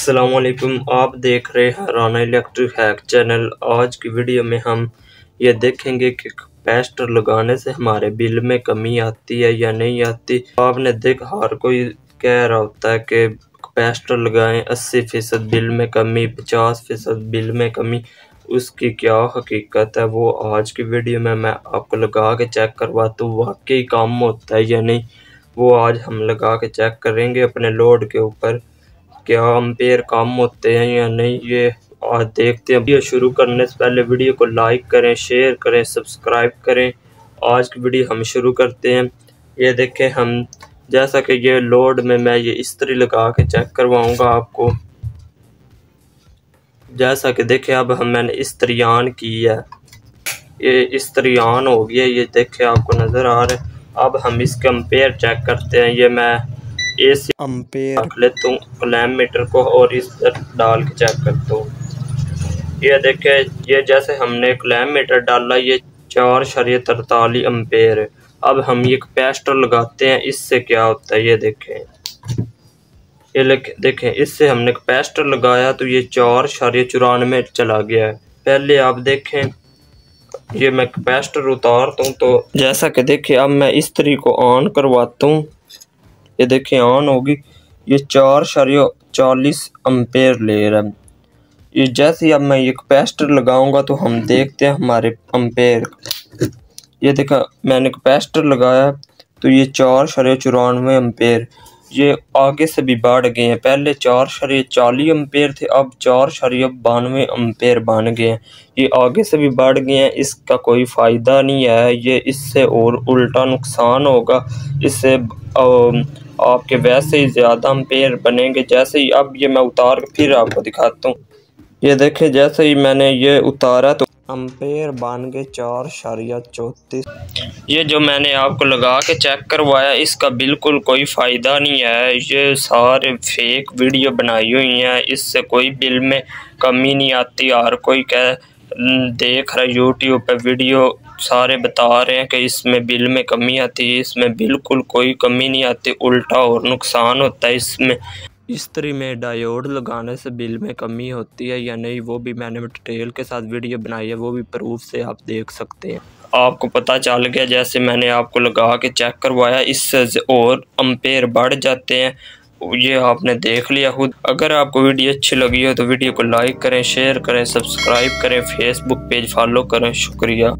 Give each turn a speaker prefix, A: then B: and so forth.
A: अस्सलामुअलैकुम, आप देख रहे हैं राना इलेक्ट्रिक हैक चैनल। आज की वीडियो में हम ये देखेंगे कि कैपेसिटर लगाने से हमारे बिल में कमी आती है या नहीं आती। आपने देखा हर कोई कह रहा होता है कि कैपेसिटर लगाएं 80% बिल में कमी, 50% बिल में कमी। उसकी क्या हकीकत है वो आज की वीडियो में मैं आपको लगा के चेक करवाता हूँ, वाकई काम होता है या नहीं। वो आज हम लगा के चेक करेंगे अपने लोड के ऊपर, क्या एम्पेयर कम होते हैं या नहीं, ये आज देखते हैं। वीडियो शुरू करने से पहले वीडियो को लाइक करें, शेयर करें, सब्सक्राइब करें। आज की वीडियो हम शुरू करते हैं। ये देखें, हम जैसा कि ये लोड में मैं ये इस्त्री लगा के चेक करवाऊंगा आपको। जैसा कि देखें, अब मैंने इस्त्री ऑन की है, ये इस्त्री ऑन हो गया, ये देखें आपको नज़र आ रहा है। अब हम इसके एम्पेयर चेक करते हैं। ये मैं एसी एम्पेयर रख लेता हूँ क्लैम मीटर को और इस पर डाल के चेक करता हूँ। ये देखें, ये जैसे हमने क्लैम मीटर डाला, ये 4.43 एम्पेयर है। अब हम ये कैपेसिटर लगाते हैं, इससे क्या होता है ये देखें। ये देखें, इससे हमने कैपेसिटर लगाया तो ये 4.94 चला गया है। पहले आप देखें, ये मैं कैपेसिटर उतारता हूँ तो जैसा कि देखें, अब मैं इस्त्री को ऑन करवाता हूँ। ये देखें ऑन होगी, ये 4.40 एम्पेयर ले रहा है। ये जैसे अब मैं ये कैपेसिटर लगाऊंगा तो हम देखते हैं हमारे एम्पेयर। ये देखा, मैंने कैपेसिटर लगाया तो ये 4.94 एम्पेयर, ये आगे से भी बढ़ गए हैं। पहले 4.40 एम्पेयर थे, अब 4.92 एम्पेयर बन गए हैं। ये आगे से भी बढ़ गए हैं। इसका कोई फ़ायदा नहीं है, ये इससे और उल्टा नुकसान होगा। इससे आपके वैसे ही ज़्यादा एम्पेयर बनेंगे। जैसे ही अब ये मैं उतार के फिर आपको दिखाता हूँ। ये देखें, जैसे ही मैंने ये उतारा तो एम्पेयर बन गए 4.34। ये जो मैंने आपको लगा के चेक करवाया, इसका बिल्कुल कोई फ़ायदा नहीं है। ये सारे फेक वीडियो बनाई हुई हैं, इससे कोई बिल में कमी नहीं आती। हर कोई देख रहा है यूट्यूब पे वीडियो, सारे बता रहे हैं कि इसमें बिल में कमी आती है। इसमें बिल्कुल कोई कमी नहीं आती, उल्टा और नुकसान होता है। इसमें इस्त्री में डायोड लगाने से बिल में कमी होती है या नहीं, वो भी मैंने डिटेल के साथ वीडियो बनाई है, वो भी प्रूफ से आप देख सकते हैं। आपको पता चल गया, जैसे मैंने आपको लगा के चेक करवाया, इससे और एम्पेयर बढ़ जाते हैं। ये आपने देख लिया खुद। अगर आपको वीडियो अच्छी लगी हो तो वीडियो को लाइक करें, शेयर करें, सब्सक्राइब करें, फेसबुक पेज फॉलो करें। शुक्रिया।